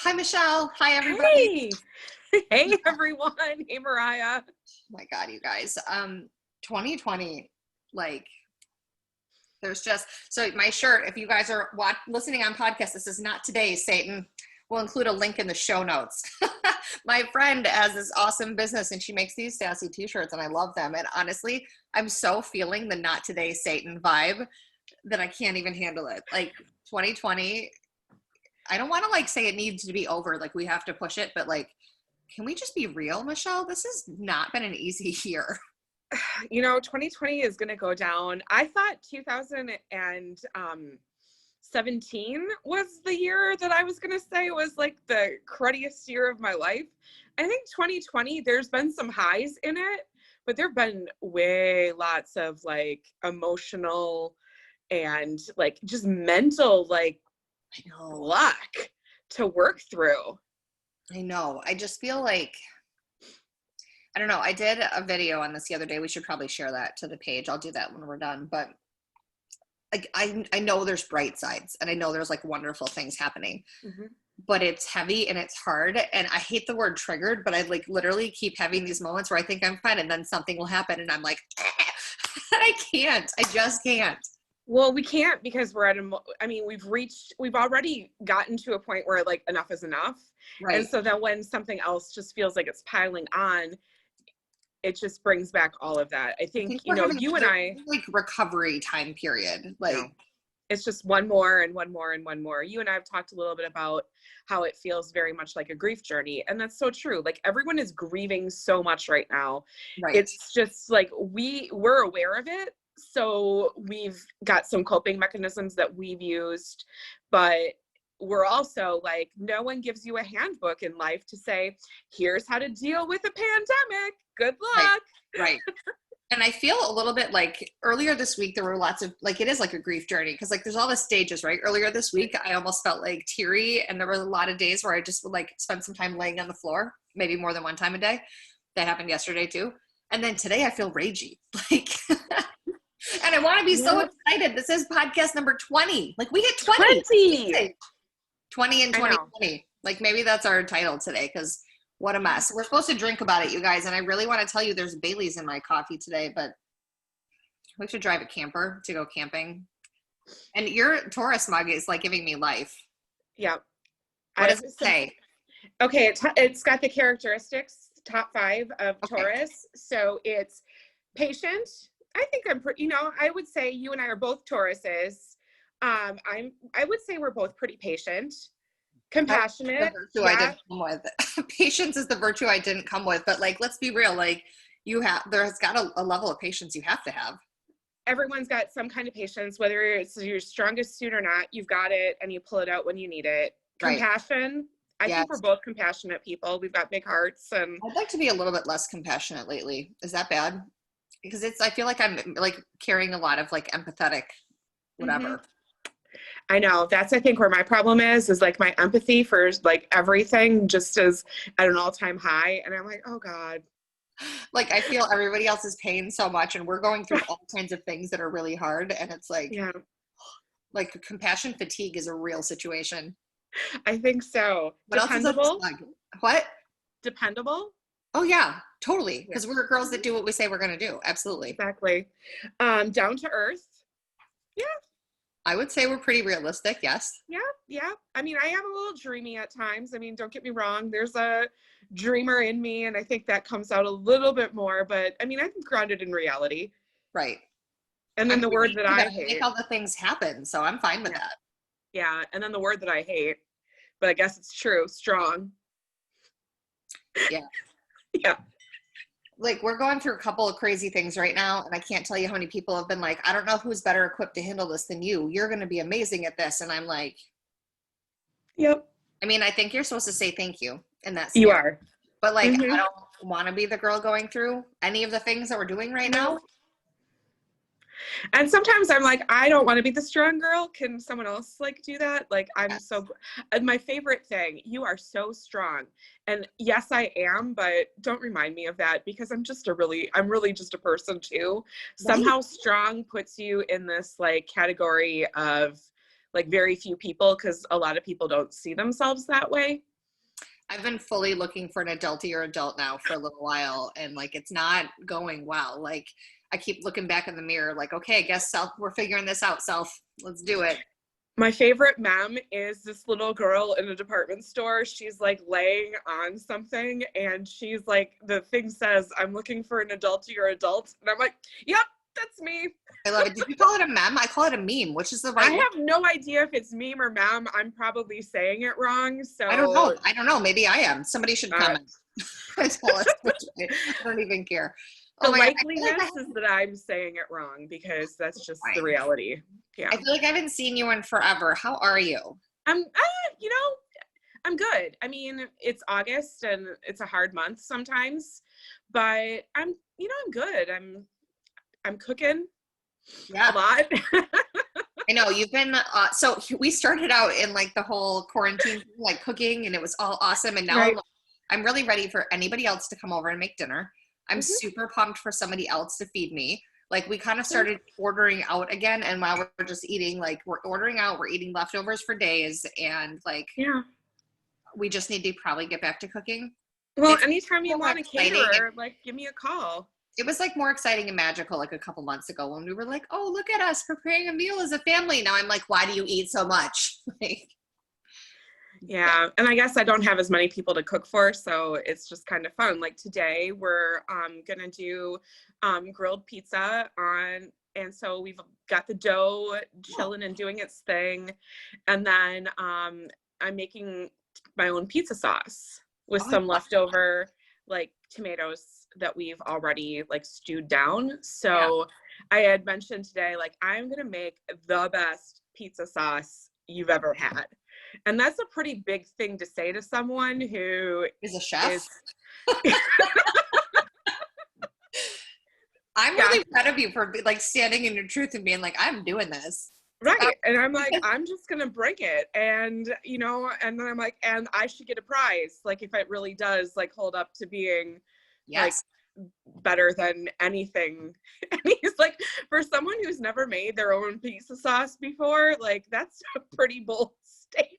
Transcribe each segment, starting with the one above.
Hi, Michelle. Hi, everybody. Hey, hey everyone. Hey Mariah. Oh my God, you guys. 2020, like, there's just so my shirt. If you guys are listening on podcast, this is not today, Satan. We'll include a link in the show notes. My friend has this awesome business, and she makes these sassy T-shirts, and I love them. And honestly, I'm so feeling the "Not Today, Satan" vibe that I can't even handle it. Like 2020. I don't want to like say it needs to be over, like we have to push it, but like, can we just be real, Michelle? This has not been an easy year. 2020 is going to go down. I thought 2017 was the year that I was going to say was like the cruddiest year of my life. I think 2020, there's been some highs in it, but there've been lots of like emotional and like just mental, like, luck to work through. I know. I just feel like, I don't know. I did a video on this the other day. We should probably share that to the page. I'll do that when we're done. But like, I know there's bright sides, and I know there's like wonderful things happening, but it's heavy and it's hard. And I hate the word triggered, but I like literally keep having these moments where I think I'm fine, and then something will happen, and I'm like, I can't. I just can't. Well, we can't because we're at we've already gotten to a point where like enough is enough. Right. And so then when something else just feels like it's piling on, it just brings back all of that. I think you and I like recovery time period. Like it's just one more and one more and one more. You and I have talked a little bit about how it feels very much like a grief journey. And that's so true. Like everyone is grieving so much right now. Right. It's just like we're aware of it. So we've got some coping mechanisms that we've used, but we're also like, no one gives you a handbook in life to say, here's how to deal with a pandemic. Good luck. Right. And I feel a little bit like earlier this week, there were lots of like, it is like a grief journey. Cause like there's all the stages, right? Earlier this week, I almost felt like teary. And there were a lot of days where I just would like spend some time laying on the floor, maybe more than one time a day. That happened yesterday too. And then today I feel ragey. Like, and I want to be so excited. This is podcast number 20. Like we hit 20. 20 and 2020. Like maybe that's our title today, because what a mess. We're supposed to drink about it, you guys. And I really want to tell you there's Bailey's in my coffee today, but we should drive a camper to go camping. And your Taurus mug is like giving me life. Yeah. What does it say? Okay. It's got the characteristics, top 5 of Taurus. So it's patient. I think I'm pretty, I would say you and I are both Tauruses. I would say we're both pretty patient, compassionate. That's the virtue I didn't come with. Patience is the virtue I didn't come with, but like, let's be real. Like there's got a level of patience you have to have. Everyone's got some kind of patience, whether it's your strongest suit or not, you've got it and you pull it out when you need it. Right. Compassion. I think we're both compassionate people. We've got big hearts. And I'd like to be a little bit less compassionate lately. Is that bad? Because I feel like I'm like carrying a lot of like empathetic, whatever. I know that's, I think where my problem is like my empathy for like everything just is at an all-time high. And I'm like, oh God. Like I feel everybody else's pain so much, and we're going through all kinds of things that are really hard. And it's like, like compassion fatigue is a real situation. I think so. What Dependable? Else is what? Dependable? Oh yeah, totally. Because we're girls that do what we say we're going to do. Absolutely. Exactly. Down to earth. Yeah. I would say we're pretty realistic. Yes. Yeah. I mean, I am a little dreamy at times. I mean, don't get me wrong. There's a dreamer in me, and I think that comes out a little bit more, but I mean, I'm grounded in reality. Right. And then the word that I hate. Make all the things happen. So I'm fine with that. Yeah. And then the word that I hate, but I guess it's true, strong. Yeah. Yeah. Like we're going through a couple of crazy things right now, and I can't tell you how many people have been like, I don't know who's better equipped to handle this than you. You're going to be amazing at this. And I'm like, yep. I mean, I think you're supposed to say thank you in that scenario. You are. But like, I don't want to be the girl going through any of the things that we're doing right now. And sometimes I'm like, I don't want to be the strong girl. Can someone else like do that? Like, I'm so, my favorite thing, you are so strong. And yes, I am, but don't remind me of that, because I'm really just a person too. Right. Somehow strong puts you in this like category of like very few people, because a lot of people don't see themselves that way. I've been fully looking for an adultier adult now for a little while, and like it's not going well. Like I keep looking back in the mirror, like, okay, I guess self, we're figuring this out, self. Let's do it. My favorite meme is this little girl in a department store. She's like laying on something and she's like, the thing says, I'm looking for an adultier adult. And I'm like, yep, that's me. I love it. Did you call it a meme? I call it a meme, which is the right I have no idea if it's meme or meme. I'm probably saying it wrong. So I don't know. I don't know. Maybe I am. Somebody should comment. Tell us which way. I don't even care. The likeliness is that I'm saying it wrong because that's just the reality. Yeah. I feel like I haven't seen you in forever. How are you? I'm good. I mean, it's August and it's a hard month sometimes, but I'm good. I'm cooking a lot. I know you've been, so we started out in like the whole quarantine, like cooking, and it was all awesome. And now I'm really ready for anybody else to come over and make dinner. I'm super pumped for somebody else to feed me. Like we kind of started ordering out again, and while we're just eating, like we're ordering out, we're eating leftovers for days, and like we just need to probably get back to cooking. Well, anytime you want a caterer, like give me a call. It was like more exciting and magical like a couple months ago when we were like, oh, look at us preparing a meal as a family. Now I'm like, why do you eat so much? Like, yeah, and I guess I don't have as many people to cook for, so it's just kind of fun. Like today, we're gonna do grilled pizza and so we've got the dough chilling and doing its thing, and then I'm making my own pizza sauce with some leftover like tomatoes that we've already like stewed down. So I had mentioned today, like I'm gonna make the best pizza sauce you've ever had. And that's a pretty big thing to say to someone who is a chef. I'm really proud of you for like standing in your truth and being like, I'm doing this. Right. And I'm like, I'm just going to bring it. And, and then I'm like, and I should get a prize. Like if it really does like hold up to being like better than anything. And he's like, for someone who's never made their own pizza sauce before, like that's a pretty bold statement.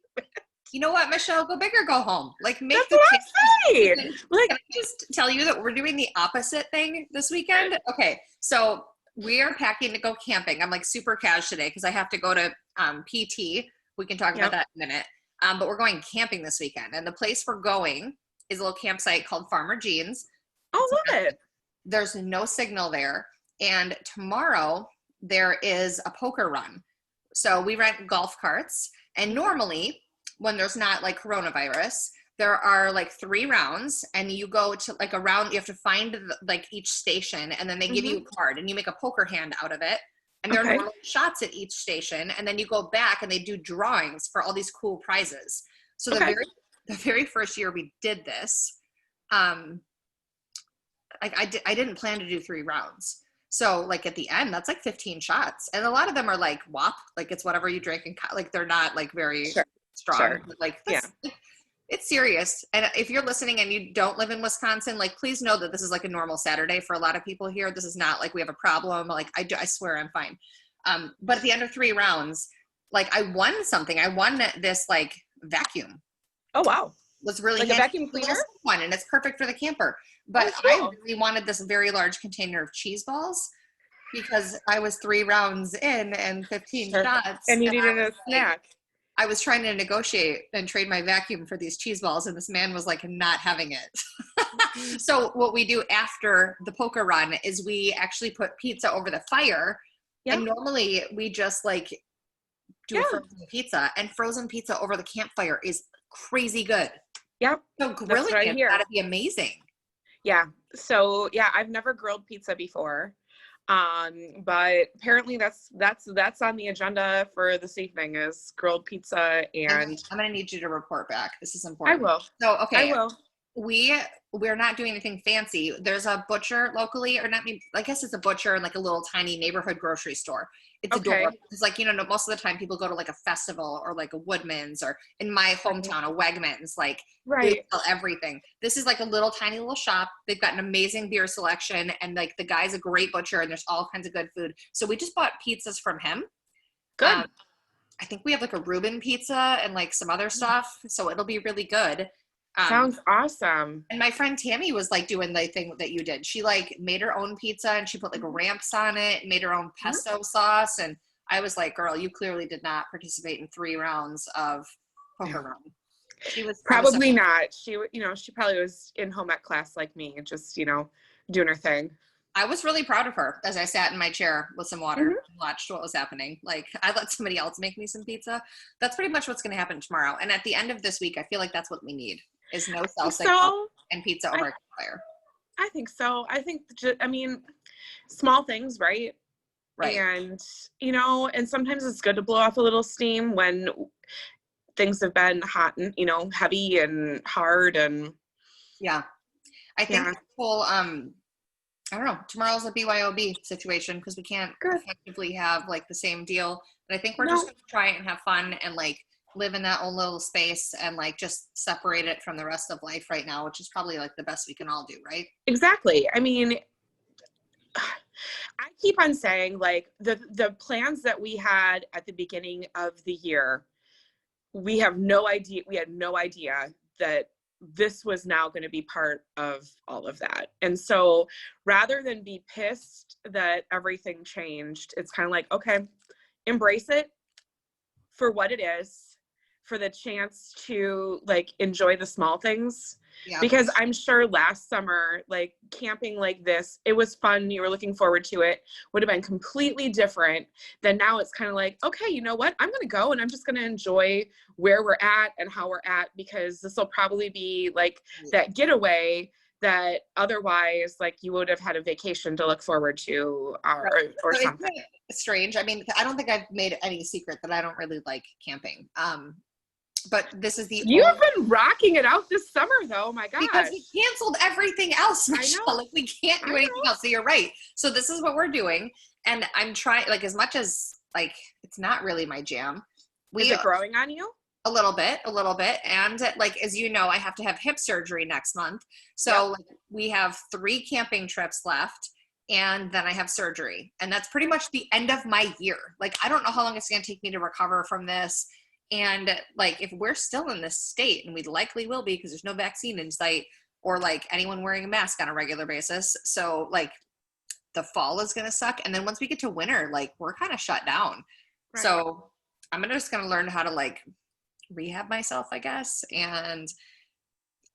You know what, Michelle? Go big or go home. Like make that's what I'm saying. Like, can I just tell you that we're doing the opposite thing this weekend? Okay, so we are packing to go camping. I'm like super cash today because I have to go to PT. We can talk about that in a minute. But we're going camping this weekend, and the place we're going is a little campsite called Farmer Jean's. Oh, love it. There's no signal there, and tomorrow there is a poker run. So we rent golf carts, and normally when there's not like coronavirus, there are like 3 rounds, and you go to like a round, you have to find like each station, and then they give you a card and you make a poker hand out of it. And there are shots at each station, and then you go back and they do drawings for all these cool prizes. So the very first year we did this, like I didn't plan to do 3 rounds. So like at the end, that's like 15 shots. And a lot of them are like WAP, like it's whatever you drink, and like they're not like very strong. But, like it's serious. And if you're listening and you don't live in Wisconsin, like please know that this is like a normal Saturday for a lot of people here. This is not like we have a problem. Like I swear I'm fine. But at the end of 3 rounds, like I won something. I won this like vacuum. Oh wow. Was really like a vacuum cleaner one, and it's perfect for the camper. But I really wanted this very large container of cheese balls because I was 3 rounds in and 15 shots. And you needed a snack. I was trying to negotiate and trade my vacuum for these cheese balls, and this man was like not having it. So what we do after the poker run is we actually put pizza over the fire. And normally we just like do frozen pizza, and frozen pizza over the campfire is crazy good. Yep. So grilling it gotta be amazing. Yeah. So yeah, I've never grilled pizza before. But apparently that's on the agenda for this evening is grilled pizza, and I'm gonna need you to report back. This is important. I will. So okay. I will. We're not doing anything fancy. There's a butcher locally, or not, I guess it's a butcher in like a little tiny neighborhood grocery store. It's adorable. It's like, most of the time people go to like a festival or like a Woodman's, or in my hometown, a Wegmans, like they sell everything. This is like a little tiny little shop. They've got an amazing beer selection, and like the guy's a great butcher, and there's all kinds of good food. So we just bought pizzas from him. Good. I think we have like a Reuben pizza and like some other stuff. So it'll be really good. Sounds awesome. And my friend Tammy was like doing the thing that you did. She like made her own pizza and she put like ramps on it, made her own pesto sauce. And I was like, girl, you clearly did not participate in 3 rounds of poker run. She was probably not. She probably was in home ec class like me, just, doing her thing. I was really proud of her as I sat in my chair with some water and watched what was happening. Like, I let somebody else make me some pizza. That's pretty much what's going to happen tomorrow. And at the end of this week, I feel like that's what we need, is no cell signal and pizza over a fire. I think so. I think, small things, right? Right. And, and sometimes it's good to blow off a little steam when things have been hot and, heavy and hard. And yeah, I think the whole, I don't know, tomorrow's a BYOB situation because we can't effectively have like the same deal. But I think we're just going to try it and have fun and like live in that own little space and like just separate it from the rest of life right now, which is probably like the best we can all do, right? Exactly. I mean, I keep on saying like the plans that we had at the beginning of the year, we had no idea that this was now going to be part of all of that. And so rather than be pissed that everything changed, it's kind of like, okay, embrace it for what it is, for the chance to like enjoy the small things. Yeah. Because I'm sure last summer, like camping like this, it was fun. You were looking forward to it. Would have been completely different than now. It's kind of like, okay, you know what? I'm going to go and I'm just going to enjoy where we're at and how we're at, because this will probably be like that getaway that otherwise like you would have had a vacation to look forward to or something. It's strange. I mean, I don't think I've made any secret that I don't really like camping. But this is you have been rocking it out this summer though. My gosh. Because we canceled everything else, Michelle. I know. Like we can't do anything else. So you're right. So this is what we're doing. And I'm trying, like, as much as like, it's not really my jam. Is it growing on you? A little bit. And like, as you know, I have to have hip surgery next month. So like, we have 3 camping trips left and then I have surgery. And that's pretty much the end of my year. Like, I don't know how long it's going to take me to recover from this. And like, if we're still in this state, and we likely will be because there's no vaccine in sight or like anyone wearing a mask on a regular basis. So like the fall is going to suck. And then once we get to winter, like we're kind of shut down. Right. So I'm just going to learn how to like rehab myself, I guess, and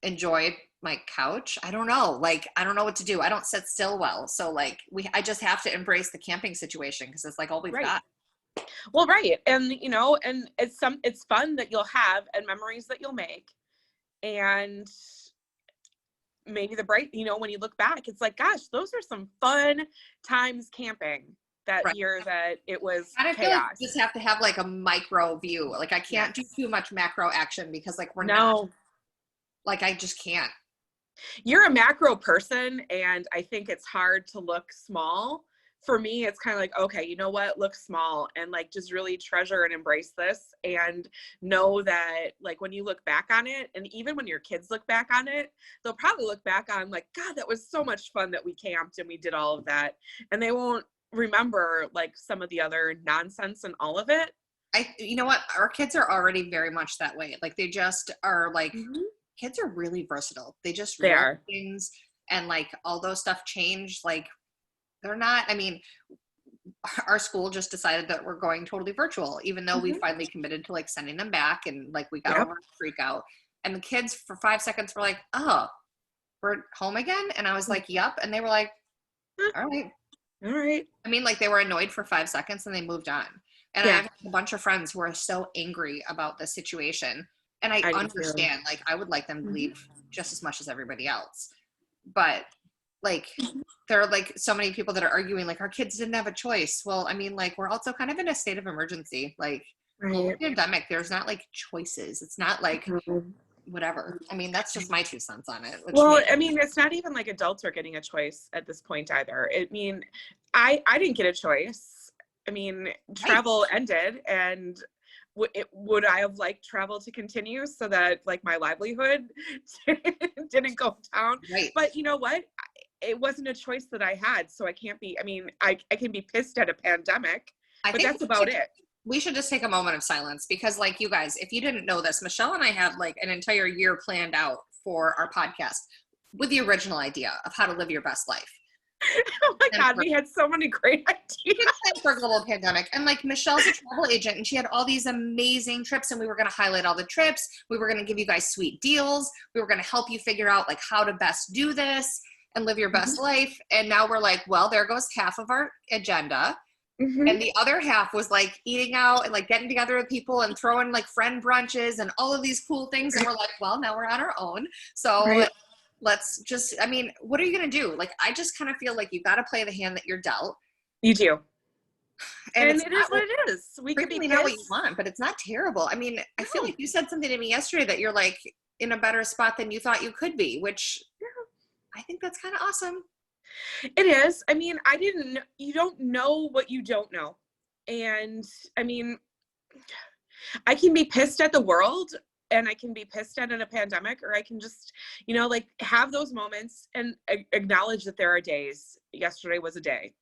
enjoy my couch. I don't know. Like, I don't know what to do. I don't sit still well. So like I just have to embrace the camping situation because it's like all we've got. Well, right. And, and it's fun that you'll have and memories that you'll make. And maybe the bright, when you look back, it's like, gosh, those are some fun times camping that year that it was chaos. I feel like you just have to have like a micro view. Like I can't do too much macro action because like we're not, like I just can't. You're a macro person and I think it's hard to look small. For me, it's kind of like, okay, you know what? Look small and like just really treasure and embrace this and know that like when you look back on it, and even when your kids look back on it, they'll probably look back on like, God, that was so much fun that we camped and we did all of that. And they won't remember like some of the other nonsense and all of it. You know what? Our kids are already very much that way. Like they just are like, kids are really versatile. They just learn things and like all those stuff change. Like, they're not, I mean, our school just decided that we're going totally virtual, even though we finally committed to like sending them back and like we got over a freak out. And the kids for 5 seconds were like, oh, we're home again? And I was like, yep. And they were like, all right. I mean, like they were annoyed for 5 seconds and they moved on. And I have a bunch of friends who are so angry about the situation. And I understand, like I would like them to leave just as much as everybody else. But like there are like so many people that are arguing like our kids didn't have a choice. Well, I mean, like we're also kind of in a state of emergency. Like pandemic, there's not like choices. It's not like whatever. I mean, that's just my 2 cents on it. Well, I mean, it's not even like adults are getting a choice at this point either. I mean, I didn't get a choice. I mean, travel ended and would I have liked travel to continue so that like my livelihood didn't go down? Right. But you know what? It wasn't a choice that I had. So I can't be, I mean, I can be pissed at a pandemic, but that's about it. We should just take a moment of silence because like you guys, if you didn't know this, Michelle and I had like an entire year planned out for our podcast with the original idea of how to live your best life. Oh my God, we had so many great ideas for a global pandemic. And like Michelle's a travel agent and she had all these amazing trips and we were going to highlight all the trips. We were going to give you guys sweet deals. We were going to help you figure out like how to best do this and live your best life. And now we're like, well, there goes half of our agenda. And the other half was like eating out and like getting together with people and throwing like friend brunches and all of these cool things. And we're like, well, now we're on our own. So let's just, I mean, what are you going to do? Like, I just kind of feel like you got to play the hand that you're dealt. You do. And it is what it is. We can be not what you want, but it's not terrible. I mean, I feel like you said something to me yesterday that you're like in a better spot than you thought you could be, which I think that's kind of awesome. It is. I mean, you don't know what you don't know. And I mean, I can be pissed at the world and I can be pissed at a pandemic, or I can just, you know, like have those moments and acknowledge that there are days. Yesterday was a day.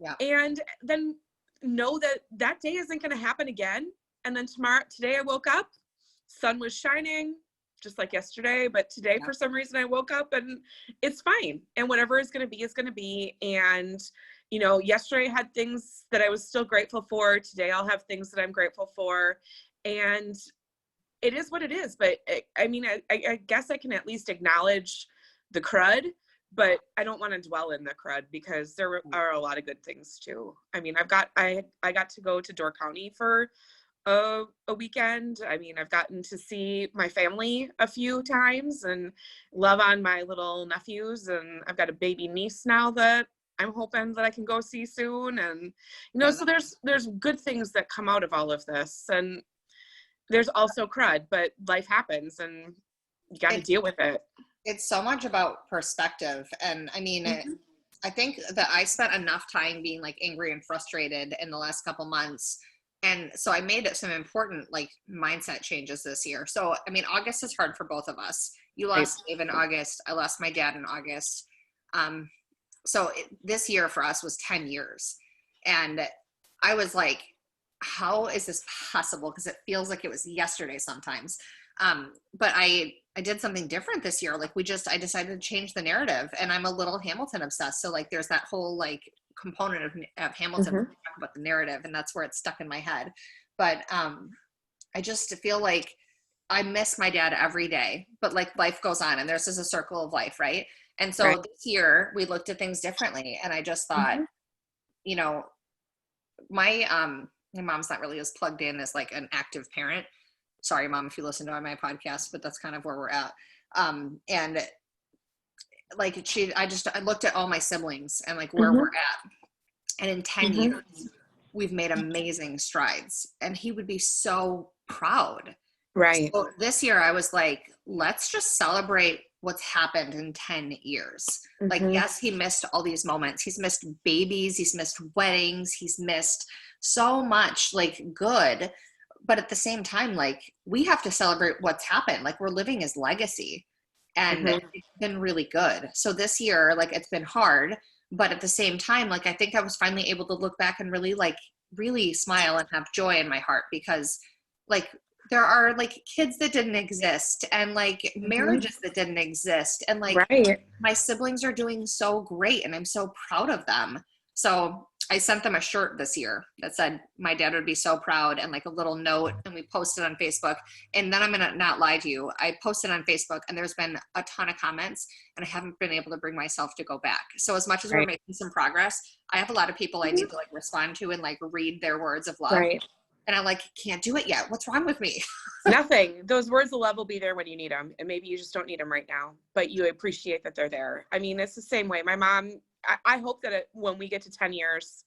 Yeah. And then know that that day isn't going to happen again. And then today I woke up, sun was shining just like yesterday, but today for some reason I woke up and it's fine. And whatever is going to be is going to be. And, you know, yesterday I had things that I was still grateful for. Today I'll have things that I'm grateful for. And it is what it is. But I mean, I guess I can at least acknowledge the crud, but I don't want to dwell in the crud because there are a lot of good things too. I mean, I got to go to Door County for a weekend. I mean, I've gotten to see my family a few times and love on my little nephews. And I've got a baby niece now that I'm hoping that I can go see soon. And, you know, so there's good things that come out of all of this. And there's also crud, but life happens and you got to deal with it. It's so much about perspective. And I mean, I think that I spent enough time being like angry and frustrated in the last couple months. And so I made some important like mindset changes this year. So, I mean, August is hard for both of us. You lost Dave in August. I lost my dad in August. This year for us was 10 years. And I was like, how is this possible? Because it feels like it was yesterday sometimes. But I did something different this year. Like I decided to change the narrative, and I'm a little Hamilton obsessed. So like, there's that whole like component of Hamilton when we talk about the narrative, and that's where it's stuck in my head. But I just feel like I miss my dad every day, but like life goes on and there's just a circle of life. Right. And so this year we looked at things differently, and I just thought, you know, my mom's not really as plugged in as like an active parent. Sorry, Mom, if you listen to my podcast, but that's kind of where we're at. And like I looked at all my siblings and like where we're at. And in 10 years, we've made amazing strides. And he would be so proud. Right. So this year I was like, let's just celebrate what's happened in 10 years. Like, yes, he missed all these moments. He's missed babies. He's missed weddings. He's missed so much like good. But at the same time, like we have to celebrate what's happened. Like we're living his legacy, and it's been really good. So this year, like it's been hard, but at the same time, like I think I was finally able to look back and really smile and have joy in my heart, because like there are like kids that didn't exist, and like marriages that didn't exist. And like my siblings are doing so great, and I'm so proud of them. So I sent them a shirt this year that said, my dad would be so proud, and like a little note, and we posted on Facebook. And then I'm going to not lie to you. I posted on Facebook and there's been a ton of comments, and I haven't been able to bring myself to go back. So as much as we're making some progress, I have a lot of people I need to like respond to and like read their words of love. And I like, can't do it yet. What's wrong with me? Nothing. Those words of love will be there when you need them. And maybe you just don't need them right now, but you appreciate that they're there. I mean, it's the same way. My mom, I hope that when we get to 10 years,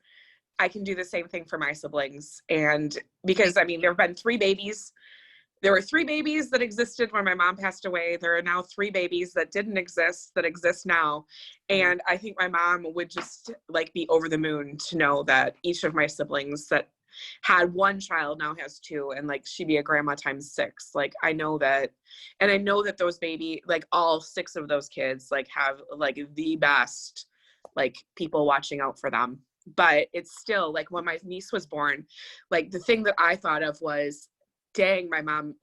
I can do the same thing for my siblings. And because, I mean, there have been 3 babies. There were 3 babies that existed when my mom passed away. There are now 3 babies that didn't exist that exist now. And I think my mom would just like be over the moon to know that each of my siblings that had 1 child now has 2, and like she'd be a grandma times 6. Like I know that, and I know that those like all 6 of those kids like have like the best like people watching out for them. But it's still like when my niece was born, like the thing that I thought of was dang, my mom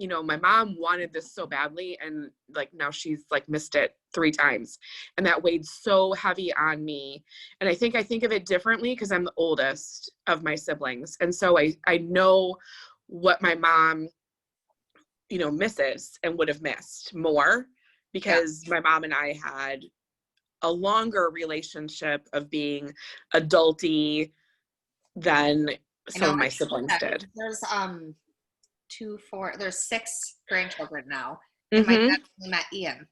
wanted this so badly, and like now she's like missed it 3 times, and that weighed so heavy on me. And I think of it differently because I'm the oldest of my siblings, and so I know what my mom, you know, misses and would have missed more, because my mom and I had a longer relationship of being adulty than some of my siblings did. There's 6 grandchildren now, and my dad only met Ian.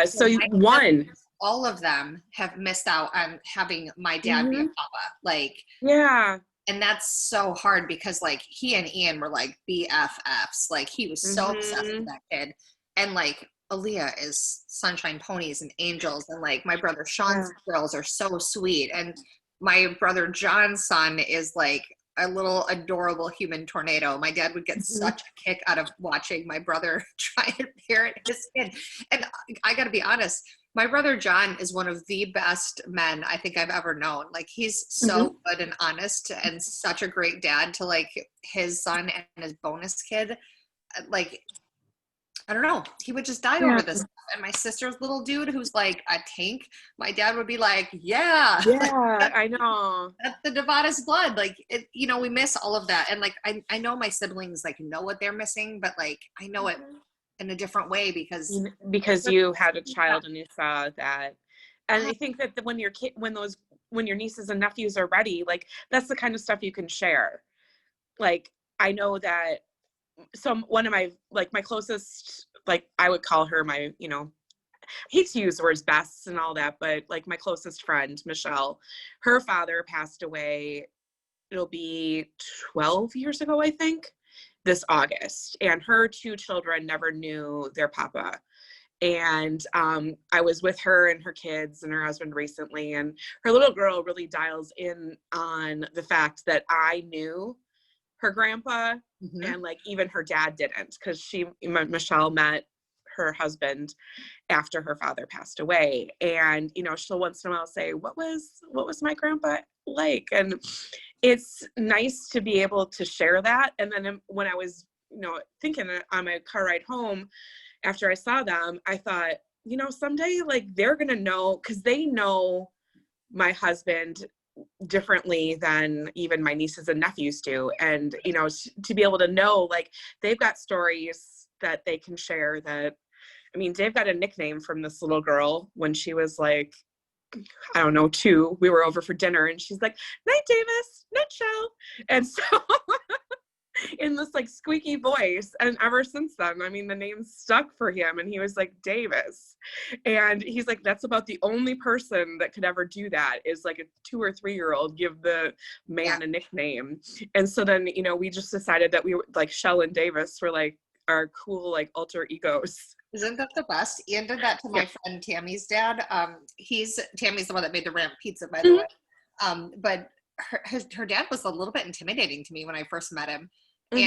So one. All of them have missed out on having my dad be a papa. Like, and that's so hard because like he and Ian were like BFFs. Like he was so obsessed with that kid, and like Aaliyah is sunshine ponies and angels, and like my brother Sean's girls are so sweet, and my brother John's son is like a little adorable human tornado. My dad would get such a kick out of watching my brother try and parent his kid. And I got to be honest, my brother John is one of the best men I think I've ever known. Like he's so good and honest and such a great dad to like his son and his bonus kid. Like, I don't know. He would just die over this stuff. And my sister's little dude, who's like a tank, my dad would be like, yeah, I know. That's the Nevada's blood. Like, you know, we miss all of that. And like, I know my siblings like know what they're missing, but like, I know it in a different way because you had a child and you saw that. And I think that when your nieces and nephews are ready, like that's the kind of stuff you can share. Like, I know that one of my closest, like I would call her my, you know, I hate to use the words bests and all that, but like my closest friend, Michelle, her father passed away, it'll be 12 years ago, I think, this August. And her 2 children never knew their papa. And I was with her and her kids and her husband recently, and her little girl really dials in on the fact that I knew her grandpa and like even her dad didn't, because Michelle met her husband after her father passed away. And, you know, she'll once in a while say, what was my grandpa like? And it's nice to be able to share that. And then when I was, you know, thinking on my car ride home after I saw them, I thought, you know, someday like they're going to know, because they know my husband differently than even my nieces and nephews do. And, you know, to be able to know, like, they've got stories that they can share that, I mean, Dave got a nickname from this little girl when she was like, I don't know, 2. We were over for dinner and she's like, night, Davis, night, Shell. And so in this like squeaky voice. And ever since then, I mean, the name stuck for him, and he was like Davis. And he's like, that's about the only person that could ever do that, is like a 2 or 3-year-old give the man a nickname. And so then, you know, we just decided that we were like, Shell and Davis were like our cool like alter egos. Isn't that the best? Ian did that to my friend Tammy's dad. Tammy's the one that made the ramp pizza, by the way. But her dad was a little bit intimidating to me when I first met him. And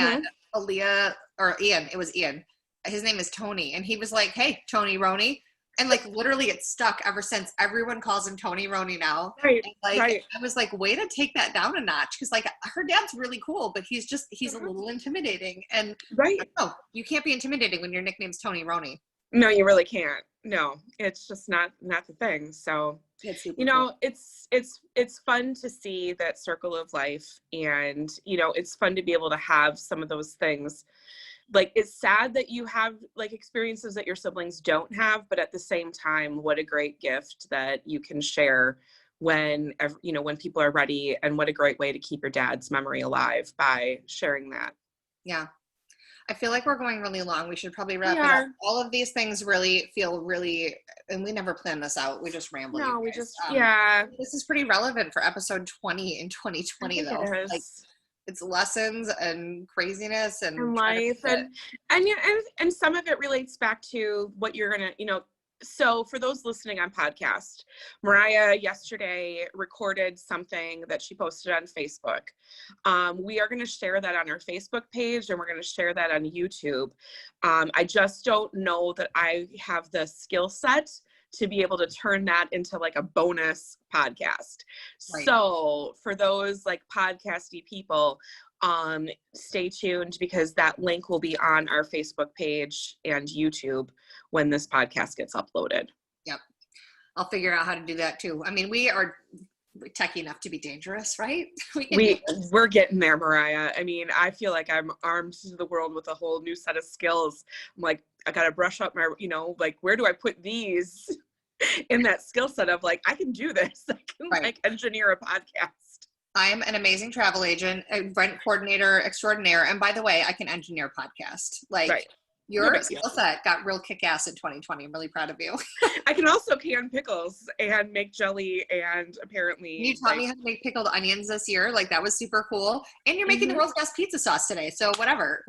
Ian, it was Ian. His name is Tony. And he was like, hey, Tony Roney. And like, literally it's stuck ever since. Everyone calls him Tony Roney now. Right. I was like, way to take that down a notch. Cause like her dad's really cool, but he's a little intimidating. And no, you can't be intimidating when your nickname's Tony Roney. No, you really can't. No, it's just not the thing. So, you know, it's fun to see that circle of life, and, you know, it's fun to be able to have some of those things. Like, it's sad that you have like experiences that your siblings don't have, but at the same time, what a great gift that you can share when, you know, when people are ready, and what a great way to keep your dad's memory alive by sharing that. Yeah. I feel like we're going really long. We should probably wrap it up. All of these things really feel and we never planned this out. We just ramble. No, we just, This is pretty relevant for episode 20 in 2020 though. Like, it's lessons and craziness and life, and some of it relates back to what you're gonna, you know. So for those listening on podcast, Mariah yesterday recorded something that she posted on Facebook. We are going to share that on our Facebook page, and we're going to share that on YouTube. I just don't know that I have the skill set to be able to turn that into like a bonus podcast. Right. So for those like podcasty people, Stay tuned because that link will be on our Facebook page and YouTube when this podcast gets uploaded. Yep. I'll figure out how to do that too. I mean, we are techie enough to be dangerous, right? We're getting there, Mariah. I mean, I feel like I'm armed to the world with a whole new set of skills. I'm like, I got to brush up my, like, where do I put these in that skill set of like, I can do this. I can like engineer a podcast. I'm an amazing travel agent, event coordinator extraordinaire. And by the way, I can engineer a podcast. Like your skill set got real kick-ass in 2020. I'm really proud of you. I can also can pickles and make jelly, and apparently you taught me how to make pickled onions this year. Like that was super cool. And you're making the world's best pizza sauce today. So whatever.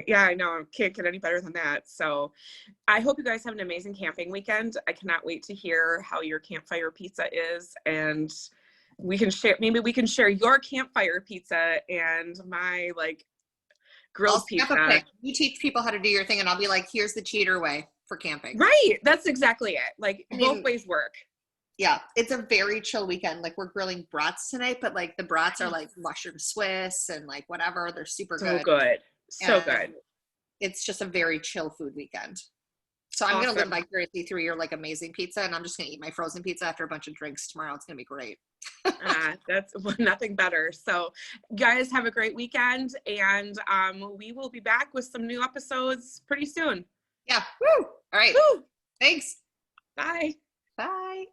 Yeah, I know. Can't get any better than that. So I hope you guys have an amazing camping weekend. I cannot wait to hear how your campfire pizza is, and maybe we can share your campfire pizza and my like grilled pizza. You teach people how to do your thing, and I'll be like, here's the cheater way for camping. Right. That's exactly it. Like both ways work. Yeah. It's a very chill weekend. Like we're grilling brats tonight, but like the brats are like mushroom Swiss and like whatever. They're super good. So good. It's just a very chill food weekend. So I'm going to live vicariously through your like amazing pizza, and I'm just going to eat my frozen pizza after a bunch of drinks tomorrow. It's going to be great. That's nothing better. So guys, have a great weekend, and we will be back with some new episodes pretty soon. Yeah. Woo. All right. Woo. Thanks. Bye. Bye.